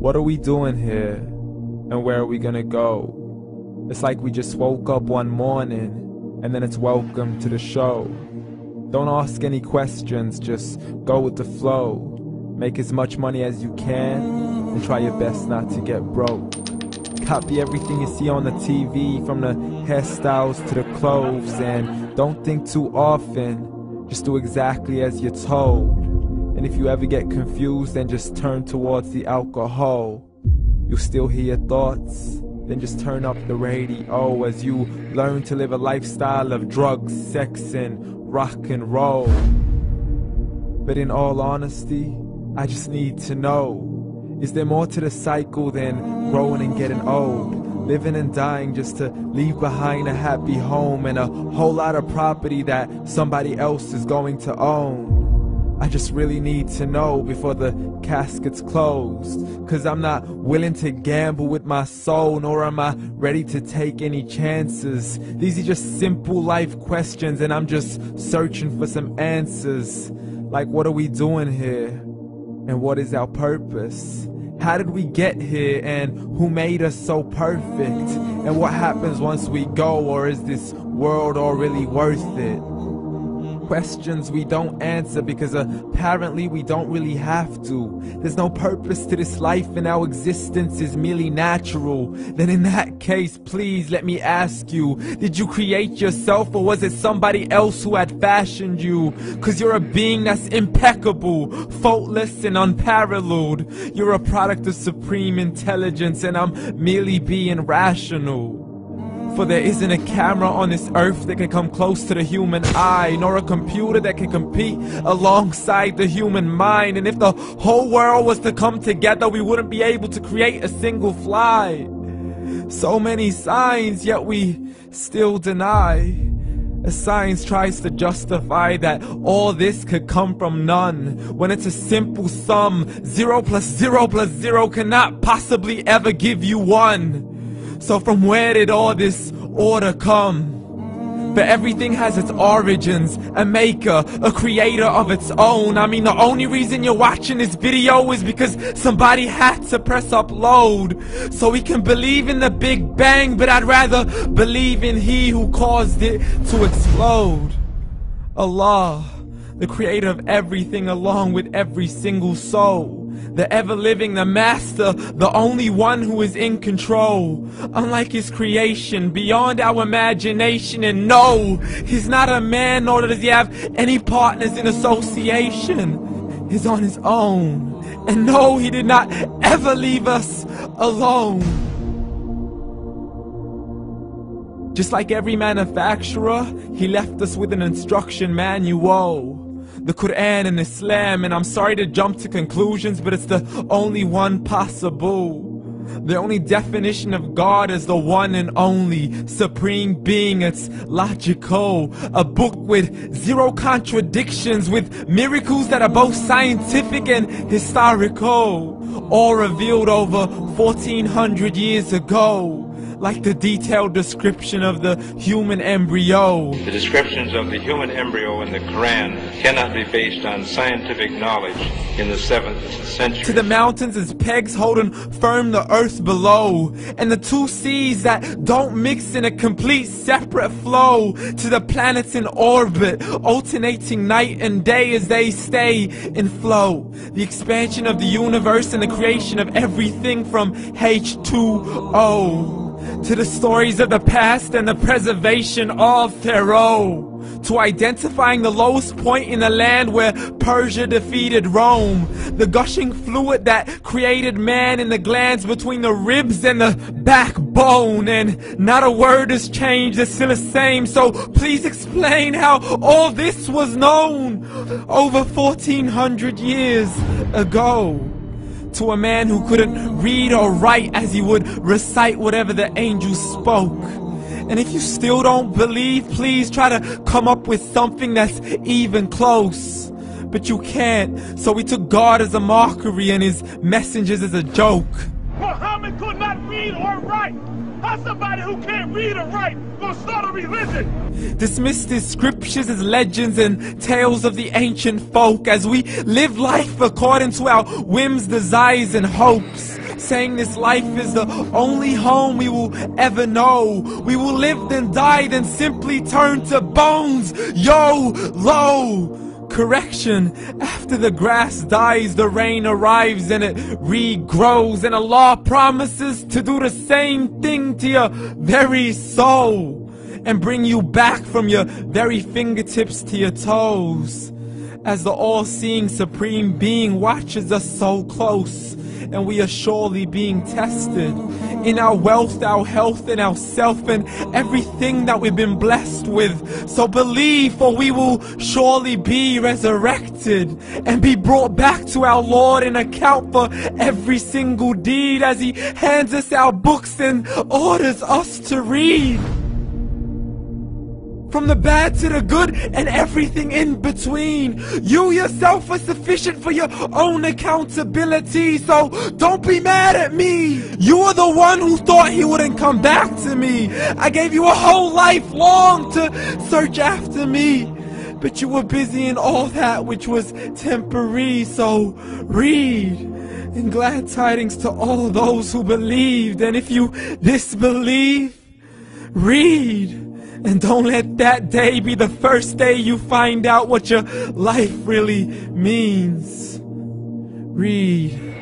What are we doing here? And where are we gonna go? It's like we just woke up one morning, and then it's welcome to the show. Don't ask any questions, just go with the flow. Make as much money as you can, and try your best not to get broke. Copy everything you see on the TV, from the hairstyles to the clothes, and don't think too often, just do exactly as you're told. And if you ever get confused, then just turn towards the alcohol. You'll still hear your thoughts, then just turn up the radio as you learn to live a lifestyle of drugs, sex, and rock and roll. But in all honesty, I just need to know, is there more to the cycle than growing and getting old? Living and dying just to leave behind a happy home and a whole lot of property that somebody else is going to own. I just really need to know before the casket's closed, 'cause I'm not willing to gamble with my soul, nor am I ready to take any chances. These are just simple life questions, and I'm just searching for some answers. Like, what are we doing here? And what is our purpose? How did we get here, and who made us so perfect? And what happens once we go, or is this world all really worth it? Questions we don't answer because apparently we don't really have to. There's no purpose to this life and our existence is merely natural. Then in that case, please let me ask you, did you create yourself, or was it somebody else who had fashioned you? 'Cause you're a being that's impeccable, faultless and unparalleled. You're a product of supreme intelligence, and I'm merely being rational. For there isn't a camera on this earth that can come close to the human eye, nor a computer that can compete alongside the human mind. And if the whole world was to come together, we wouldn't be able to create a single fly. So many signs, yet we still deny. As science tries to justify that all this could come from none, when it's a simple sum. 0 plus 0 plus 0 cannot possibly ever give you 1. So from where did all this order come? But everything has its origins, a maker, a creator of its own. I mean, the only reason you're watching this video is because somebody had to press upload. So we can believe in the Big Bang, but I'd rather believe in He who caused it to explode. Allah, the creator of everything, along with every single soul. The ever-living, the master, the only one who is in control. Unlike his creation, beyond our imagination. And no, he's not a man, nor does he have any partners in association. He's on his own. And no, he did not ever leave us alone. Just like every manufacturer, he left us with an instruction manual. The Quran and Islam, and I'm sorry to jump to conclusions, but it's the only one possible. The only definition of God is the one and only supreme being. It's logical, a book with 0 contradictions, with miracles that are both scientific and historical, all revealed over 1400 years ago. Like the detailed description of the human embryo. The descriptions of the human embryo in the Quran cannot be based on scientific knowledge in the 7th century. To the mountains as pegs holding firm the earth below, and the 2 seas that don't mix in a complete separate flow. To the planets in orbit, alternating night and day as they stay in flow. The expansion of the universe and the creation of everything from H2O. To the stories of the past and the preservation of Pharaoh. To identifying the lowest point in the land where Persia defeated Rome. The gushing fluid that created man in the glands between the ribs and the backbone. And not a word has changed, it's still the same. So please explain how all this was known over 1400 years ago. To a man who couldn't read or write, as he would recite whatever the angels spoke. And if you still don't believe, please try to come up with something that's even close. But you can't, so we took God as a mockery and his messengers as a joke. Muhammad could not read or write. How's somebody who can't read or write gonna start a religion? Dismissed his scriptures as legends and tales of the ancient folk, as we live life according to our whims, desires, and hopes. saying this life is the only home we will ever know. We will live then die, then simply turn to bones. YOLO! Correction, after the grass dies, the rain arrives and it regrows, and Allah promises to do the same thing to your very soul and bring you back from your very fingertips to your toes, as the all-seeing supreme being watches us so close, and we are surely being tested in our wealth, our health, and our self, and everything that we've been blessed with. So believe, for we will surely be resurrected and be brought back to our Lord and account for every single deed, as He hands us our books and orders us to read. From the bad to the good and everything in between. You yourself are sufficient for your own accountability, so don't be mad at me. You are the one who thought He wouldn't come back to me. I gave you a whole life long to search after me, but you were busy in all that which was temporary. So read, and glad tidings to all those who believed. And if you disbelieve, read. And don't let that day be the first day you find out what your life really means. Read.